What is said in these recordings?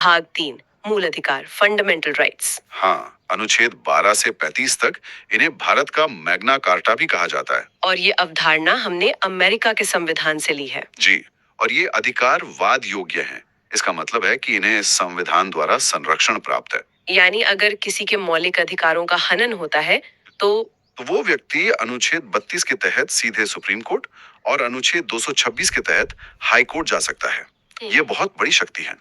भाग 3 मूल अधिकार फंडामेंटल राइट्स। हाँ, अनुच्छेद 12 से 35 तक इन्हें भारत का मैग्ना कार्टा भी कहा जाता है। और ये अवधारणा हमने अमेरिका के संविधान से ली है। जी, और ये अधिकार वाद योग्य हैं। इसका मतलब है कि इन्हें संविधान द्वारा संरक्षण प्राप्त है। यानी अगर किसी के मौलिक अधिकारों का हनन होता है तो वो व्यक्ति अनुच्छेद 32 के तहत सीधे सुप्रीम कोर्ट और अनुच्छेद 226 के तहत हाई कोर्ट जा सकता है। ये बहुत बड़ी शक्ति है।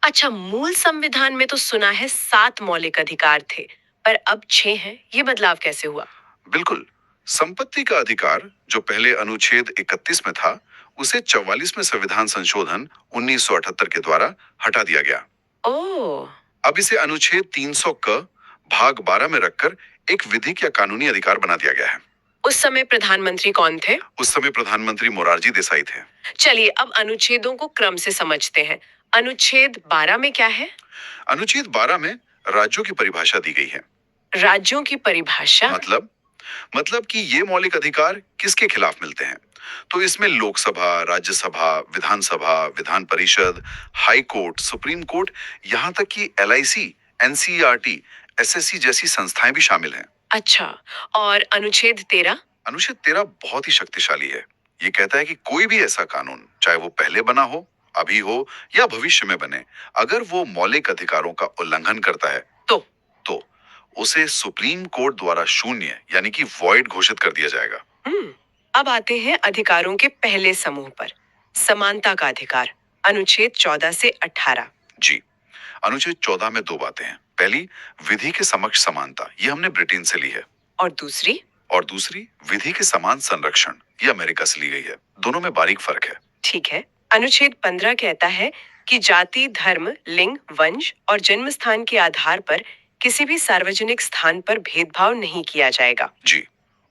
अच्छा, मूल संविधान में तो सुना है 7 मौलिक अधिकार थे, पर अब 6 हैं। ये बदलाव कैसे हुआ? बिल्कुल, संपत्ति का अधिकार जो पहले अनुच्छेद 31 में था, उसे 44 में संविधान संशोधन 1978 के द्वारा हटा दिया गया। ओह, अब इसे अनुच्छेद 300 क भाग 12 में रखकर एक विधिक या कानूनी अधिकार बना दिया गया है। उस समय प्रधानमंत्री कौन थे? उस समय प्रधानमंत्री मोरारजी देसाई थे। चलिए अब अनुच्छेदों को क्रम से समझते हैं। अनुच्छेद 12 में क्या है? अनुच्छेद 12 में राज्यों की परिभाषा दी गई है। राज्यों की परिभाषा? मतलब कि ये मौलिक अधिकार किसके खिलाफ मिलते हैं। तो इसमें लोकसभा, राज्यसभा, विधानसभा, Vidhan Parishad, high court, supreme court, यहाँ तक कि LIC, NCERT, SSC जैसी संस्थाएं भी शामिल हैं। अच्छा, और अनुच्छेद 13? अनुच्छेद 13 बहुत ही शक्तिशाली है। ये कहता है कि कोई भी ऐसा कानून, चाहे वो पहले बना हो, अभी हो या भविष्य में बने, अगर वो मौलिक अधिकारों का उल्लंघन करता है तो उसे सुप्रीम कोर्ट द्वारा शून्य यानी कि वॉइड घोषित कर दिया जाएगा। अब आते हैं अधिकारों के पहले समूह पर। समानता का अधिकार, अनुच्छेद 14 से 18। जी, अनुच्छेद 14 में दो बातें हैं। पहली, विधि के समक्ष समानता, ये हमने ब्रिटेन से ली है। और दूसरी, विधि के समान संरक्षण, ये अमेरिका से ली गई है। दोनों में बारीक फर्क है। ठीक है। अनुच्छेद 15 कहता है कि जाति, धर्म, लिंग, वंश और जन्म स्थान के आधार पर किसी भी सार्वजनिक स्थान पर भेदभाव नहीं किया जाएगा। जी,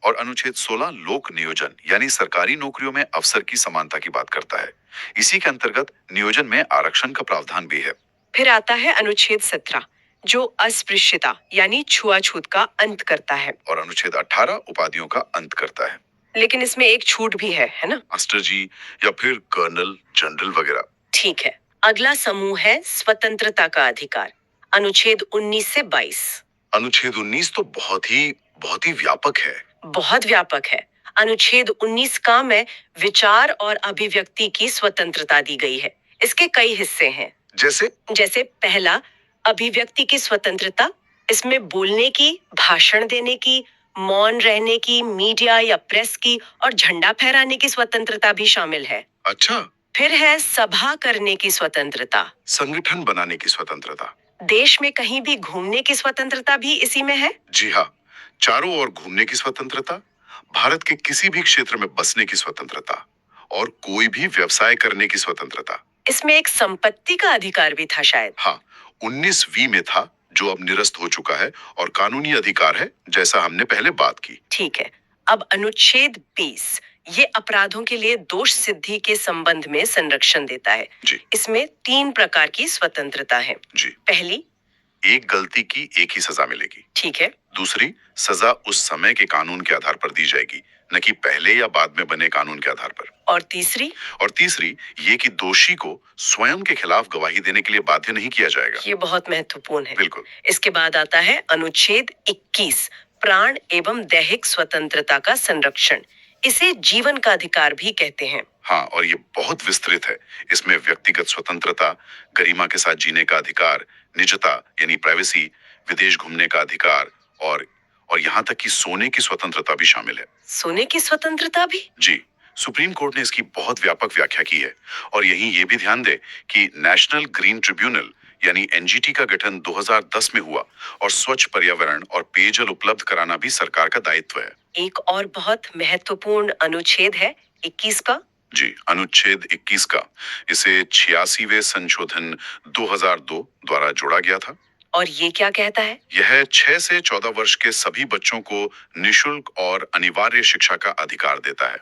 और अनुच्छेद 16 लोक नियोजन यानी सरकारी नौकरियों में अवसर की समानता की बात करता है। इसी के अंतर्गत नियोजन में आरक्षण का प्रावधान भी है। फिर आता है अनुच्छेद 17 जो अस्पृश्यता यानी छुआछूत का अंत करता है। और अनुच्छेद 18 उपाधियों का अंत करता है। लेकिन इसमें एक छूट भी है ना? मास्टर जी या फिर कर्नल, जनरल वगैरह। ठीक है। अगला समूह है स्वतंत्रता का अधिकार, अनुच्छेद 19 से 22। अनुच्छेद 19 तो बहुत ही व्यापक है। बहुत व्यापक है। अनुच्छेद 19 का में विचार और अभिव्यक्ति की स्वतंत्रता दी गई है। इसके कई हिस्से हैं। जैसे पहला, अभिव्यक्ति की स्वतंत्रता। इसमें बोलने की, भाषण देने की, मौन रहने की, मीडिया या प्रेस की और झंडा फहराने की स्वतंत्रता भी शामिल है। अच्छा। फिर है सभा करने की स्वतंत्रता, संगठन बनाने की स्वतंत्रता। देश में कहीं भी घूमने की स्वतंत्रता भी इसी में है। जी हाँ, चारों ओर घूमने की स्वतंत्रता, भारत के किसी भी क्षेत्र में बसने की स्वतंत्रता और कोई भी व्यवसाय करने की स्वतंत्रता। इसमें एक संपत्ति का अधिकार भी था शायद। हाँ, 19V में था जो अब निरस्त हो चुका है और कानूनी अधिकार है जैसा हमने पहले बात की। ठीक है। अब अनुच्छेद 20 ये अपराधों के लिए दोष सिद्धि के संबंध में संरक्षण देता है। जी। इसमें 3 प्रकार की स्वतंत्रता है। जी। पहली, एक गलती की एक ही सजा मिलेगी। ठीक है। दूसरी, सजा उस समय के कानून के आधार पर दी जाएगी, न कि पहले या बाद में बने कानून के आधार पर। और तीसरी, ये कि दोषी को स्वयं के खिलाफ गवाही देने के लिए बाध्य नहीं किया जाएगा। ये बहुत महत्वपूर्ण है। बिल्कुल। इसके बाद आता है अनुच्छेद 21 प्राण एवं दैहिक स्वतंत्रता का संरक्षण। इसे जीवन का अधिकार भी कहते हैं। हाँ, और ये बहुत विस्तृत है। इसमें व्यक्तिगत स्वतंत्रता, गरिमा के साथ जीने का अधिकार, निजता यानी प्राइवेसी, विदेश घूमने का अधिकार और यहाँ तक कि सोने की स्वतंत्रता भी शामिल है। सोने की स्वतंत्रता भी? जी, सुप्रीम कोर्ट ने इसकी बहुत व्यापक व्याख्या की है। और यहीं ये भी ध्यान दे कि नेशनल ग्रीन ट्रिब्यूनल यानी NGT का गठन 2010 में हुआ और स्वच्छ पर्यावरण और पेयजल उपलब्ध कराना भी सरकार का दायित्व है। एक और बहुत महत्वपूर्ण अनुच्छेद है 21 का। जी, अनुच्छेद 21 का, इसे 86वें संशोधन 2002 द्वारा जोड़ा गया था। और ये क्या कहता है? यह 6 से 14 वर्ष के सभी बच्चों को निशुल्क और अनिवार्य शिक्षा का अधिकार देता है।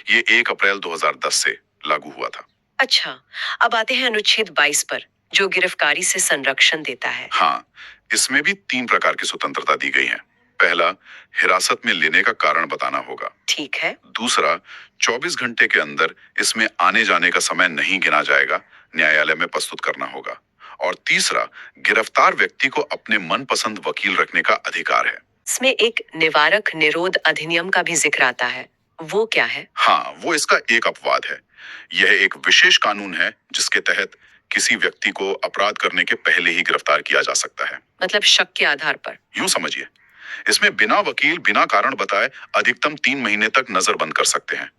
ये 1 अप्रैल 2010 से लागू हुआ था। अच्छा, अब आते हैं अनुच्छेद 22 पर जो गिरफ्तारी से संरक्षण देता है। हाँ, इसमें भी 3 प्रकार की स्वतंत्रता दी गई है। पहला, हिरासत में लेने का कारण बताना होगा। ठीक है। दूसरा, 24 घंटे के अंदर इसमें आने जाने का समय नहीं गिना जाएगा, न्यायालय में प्रस्तुत करना होगा। और तीसरा, गिरफ्तार व्यक्ति को अपने मनपसंद वकील रखने का अधिकार है। इसमें एक निवारक निरोध अधिनियम का भी जिक्र आता है, वो क्या है? हाँ, वो इसका एक अपवाद है। यह एक विशेष कानून है जिसके तहत किसी व्यक्ति को अपराध करने के पहले ही गिरफ्तार किया जा सकता है। मतलब शक के आधार पर? यूं समझिए, इसमें बिना वकील बिना कारण बताए अधिकतम 3 महीने तक नजरबंद कर सकते हैं।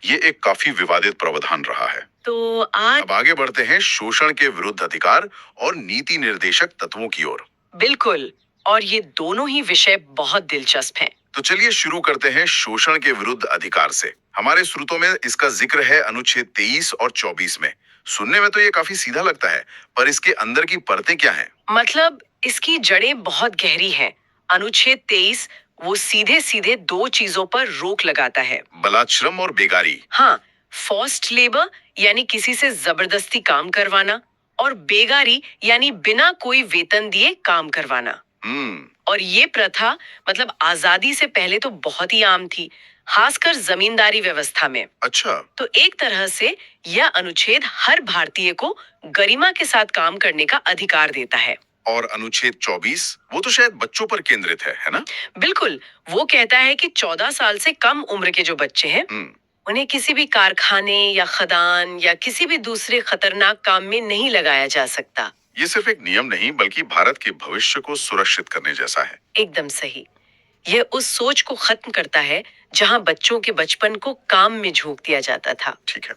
ये एक काफी विवादित प्रावधान रहा है। तो आज अब आगे बढ़ते हैं शोषण के विरुद्ध अधिकार और नीति निर्देशक तत्वों की ओर। बिल्कुल, और ये दोनों ही विषय बहुत दिलचस्प हैं। तो चलिए शुरू करते हैं शोषण के विरुद्ध अधिकार से। हमारे स्रोतों में इसका जिक्र है अनुच्छेद 23 और 24 में। सुनने में तो ये काफी सीधा लगता है, पर इसके अंदर की परतें क्या हैं? मतलब इसकी जड़ें बहुत गहरी हैं। अनुच्छेद 23 वो सीधे सीधे दो चीजों पर रोक लगाता है। बलात्श्रम और बेगारी। हाँ, फोर्स्ड लेबर यानी किसी से जबरदस्ती काम करवाना, और बेगारी यानी बिना कोई वेतन दिए काम करवाना। और ये प्रथा मतलब आजादी से पहले तो बहुत ही आम थी, खासकर जमींदारी व्यवस्था में। अच्छा। तो एक तरह से यह अनुच्छेद हर भारतीय को गरिमा के साथ काम करने का अधिकार देता है। और अनुच्छेद 24 वो तो शायद बच्चों पर केंद्रित है ना? बिल्कुल, वो कहता है कि 14 साल से कम उम्र के जो बच्चे हैं, उन्हें किसी भी कारखाने या खदान या किसी भी दूसरे खतरनाक काम में नहीं लगाया जा सकता। ये सिर्फ एक नियम नहीं बल्कि भारत के भविष्य को सुरक्षित करने जैसा है। एकदम सही। यह उस सोच को खत्म करता है जहां बच्चों के बचपन को काम में झोंक दिया जाता था। ठीक है,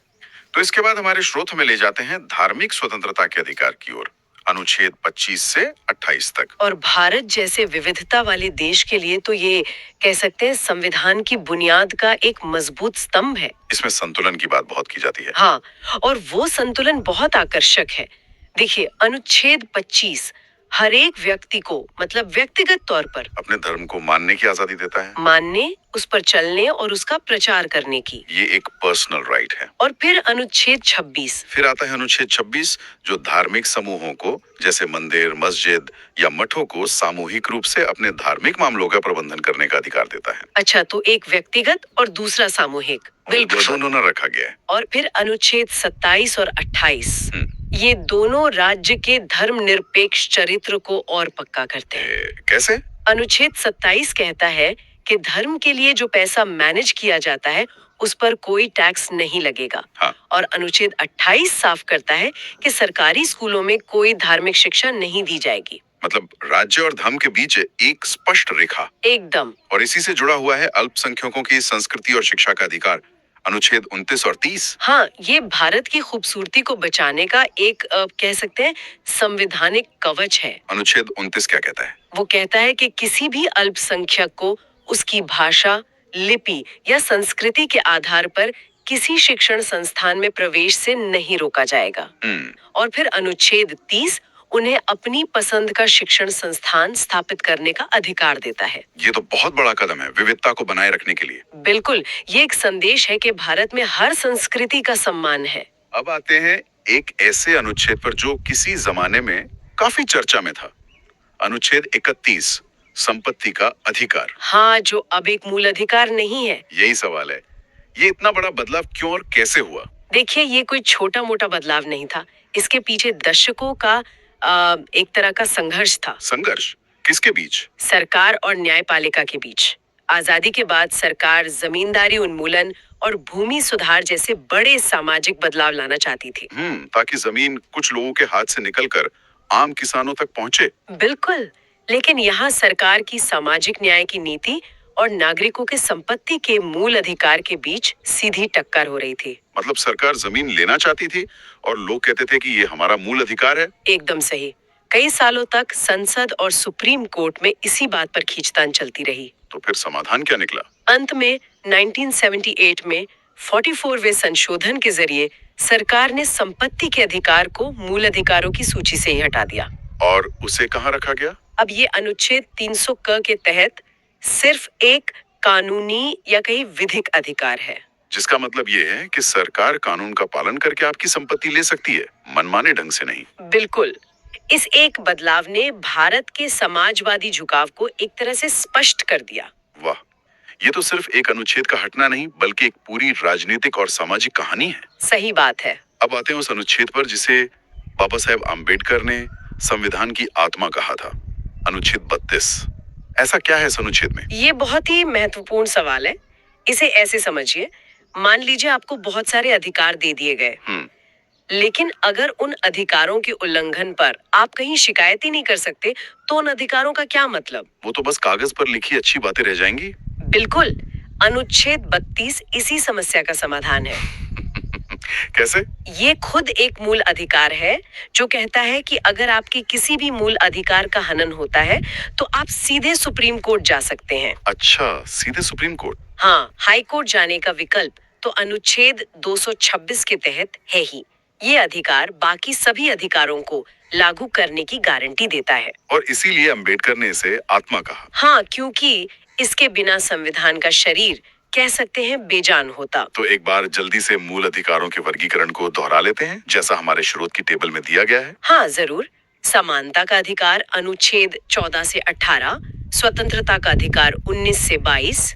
तो इसके बाद हमारे स्रोत हमें ले जाते हैं धार्मिक स्वतंत्रता के अधिकार की ओर, अनुच्छेद 25 से 28 तक। और भारत जैसे विविधता वाले देश के लिए तो ये कह सकते हैं संविधान की बुनियाद का एक मजबूत स्तंभ है। इसमें संतुलन की बात बहुत की जाती है। हाँ, और वो संतुलन बहुत आकर्षक है। देखिए, अनुच्छेद 25 हर एक व्यक्ति को मतलब व्यक्तिगत तौर पर अपने धर्म को मानने की आजादी देता है, मानने, उस पर चलने और उसका प्रचार करने की। ये एक पर्सनल राइट है। और फिर अनुच्छेद 26। फिर आता है अनुच्छेद 26 जो धार्मिक समूहों को जैसे मंदिर, मस्जिद या मठों को सामूहिक रूप से अपने धार्मिक मामलों का प्रबंधन करने का अधिकार देता है। अच्छा, तो एक व्यक्तिगत और दूसरा सामूहिक। बिल्कुल, दोनों न रखा गया है। और फिर अनुच्छेद 27 और 28 ये दोनों राज्य के धर्मनिरपेक्ष चरित्र को और पक्का करते हैं। कैसे? अनुच्छेद 27 कहता है कि धर्म के लिए जो पैसा मैनेज किया जाता है उस पर कोई टैक्स नहीं लगेगा। हाँ। और अनुच्छेद 28 साफ करता है कि सरकारी स्कूलों में कोई धार्मिक शिक्षा नहीं दी जाएगी। मतलब राज्य और धर्म के बीच एक स्पष्ट रेखा। एकदम। और इसी से जुड़ा हुआ है अल्पसंख्यकों की संस्कृति और शिक्षा का अधिकार, अनुच्छेद 29 और 30। हाँ, ये भारत की खूबसूरती को बचाने का एक कह सकते हैं संवैधानिक कवच है। अनुच्छेद 29 क्या कहता है? वो कहता है कि किसी भी अल्पसंख्यक को उसकी भाषा, लिपि या संस्कृति के आधार पर किसी शिक्षण संस्थान में प्रवेश से नहीं रोका जाएगा। और फिर अनुच्छेद 30 उन्हें अपनी पसंद का शिक्षण संस्थान स्थापित करने का अधिकार देता है। ये तो बहुत बड़ा कदम है विविधता को बनाए रखने के लिए। बिल्कुल, ये एक संदेश है कि भारत में हर संस्कृति का सम्मान है। अब आते हैं एक ऐसे अनुच्छेद पर जो किसी जमाने में काफी चर्चा में था, अनुच्छेद 31, संपत्ति का अधिकार। हाँ, जो अब एक मूल अधिकार नहीं है। यही सवाल है, ये इतना बड़ा बदलाव क्यों और कैसे हुआ? देखिए, ये कोई छोटा मोटा बदलाव नहीं था। इसके पीछे दशकों का एक तरह का संघर्ष था। संघर्ष किसके बीच? सरकार और न्यायपालिका के बीच। आजादी के बाद सरकार जमींदारी उन्मूलन और भूमि सुधार जैसे बड़े सामाजिक बदलाव लाना चाहती थी। ताकि जमीन कुछ लोगों के हाथ से निकलकर आम किसानों तक पहुंचे। बिल्कुल, लेकिन यहाँ सरकार की सामाजिक न्याय की नीति और नागरिकों के संपत्ति के मूल अधिकार के बीच सीधी टक्कर हो रही थी। मतलब सरकार जमीन लेना चाहती थी और लोग कहते थे कि ये हमारा मूल अधिकार है। एकदम सही। कई सालों तक संसद और सुप्रीम कोर्ट में इसी बात पर खींचतान चलती रही। तो फिर समाधान क्या निकला? अंत में 1978 में 44वें संशोधन के जरिए सरकार ने संपत्ति के अधिकार को मूल अधिकारों की सूची से ही हटा दिया। और उसे कहाँ रखा गया? अब ये अनुच्छेद 300 क के तहत सिर्फ एक कानूनी या कहीं विधिक अधिकार है। जिसका मतलब ये है कि सरकार कानून का पालन करके आपकी संपत्ति ले सकती है, मनमाने ढंग से नहीं। बिल्कुल। इस एक बदलाव ने भारत के समाजवादी झुकाव को एक तरह से स्पष्ट कर दिया। वाह, ये तो सिर्फ एक अनुच्छेद का हटना नहीं बल्कि एक पूरी राजनीतिक और सामाजिक कहानी है। सही बात है। अब आते हैं उस अनुच्छेद पर जिसे बाबा साहेब आम्बेडकर ने संविधान की आत्मा कहा था, अनुच्छेद 32। ऐसा क्या है इस अनुच्छेद में? ये बहुत ही महत्वपूर्ण सवाल है। इसे ऐसे समझिए, मान लीजिए आपको बहुत सारे अधिकार दे दिए गए, लेकिन अगर उन अधिकारों के उल्लंघन पर आप कहीं शिकायत ही नहीं कर सकते, तो उन अधिकारों का क्या मतलब? वो तो बस कागज पर लिखी अच्छी बातें रह जाएंगी। बिल्कुल, अनुच्छेद 32 इसी समस्या का समाधान है। कैसे? ये खुद एक मूल अधिकार है जो कहता है कि अगर आपके किसी भी मूल अधिकार का हनन होता है, तो आप सीधे सुप्रीम कोर्ट जा सकते हैं। अच्छा, सीधे सुप्रीम कोर्ट? हाँ, हाई कोर्ट जाने का विकल्प तो अनुच्छेद 226 के तहत है ही। ये अधिकार बाकी सभी अधिकारों को लागू करने की गारंटी देता है। और इसीलिए अंबेडकर ने इसे आत्मा कहा। हाँ, क्योंकि इसके बिना संविधान का शरीर कह सकते हैं बेजान होता। तो एक बार जल्दी से मूल अधिकारों के वर्गीकरण को दोहरा लेते हैं, जैसा हमारे स्रोत की टेबल में दिया गया है। हाँ, जरूर। समानता का अधिकार अनुच्छेद 14 से 18, स्वतंत्रता का अधिकार 19 से 22,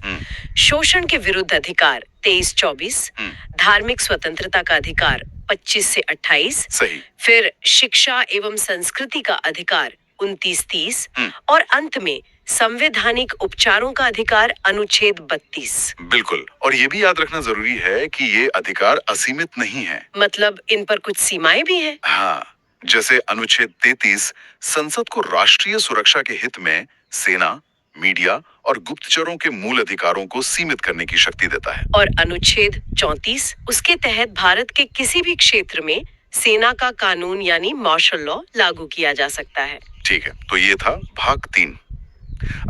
शोषण के विरुद्ध अधिकार 23-24, धार्मिक स्वतंत्रता का अधिकार 25 से 28, सही। फिर शिक्षा एवं संस्कृति का अधिकार 29-30 और अंत में संवैधानिक उपचारों का अधिकार अनुच्छेद 32। बिल्कुल, और ये भी याद रखना जरूरी है कि ये अधिकार असीमित नहीं है। मतलब इन पर कुछ सीमाएं भी हैं। हाँ, जैसे अनुच्छेद 33 संसद को राष्ट्रीय सुरक्षा के हित में सेना, मीडिया और गुप्तचरों के मूल अधिकारों को सीमित करने की शक्ति देता है। और अनुच्छेद 34 उसके तहत भारत के किसी भी क्षेत्र में सेना का कानून यानी मार्शल लॉ लागू किया जा सकता है। ठीक है, तो ये था भाग 3।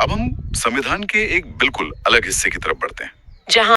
अब हम संविधान के एक बिल्कुल अलग हिस्से की तरफ बढ़ते हैं, जहां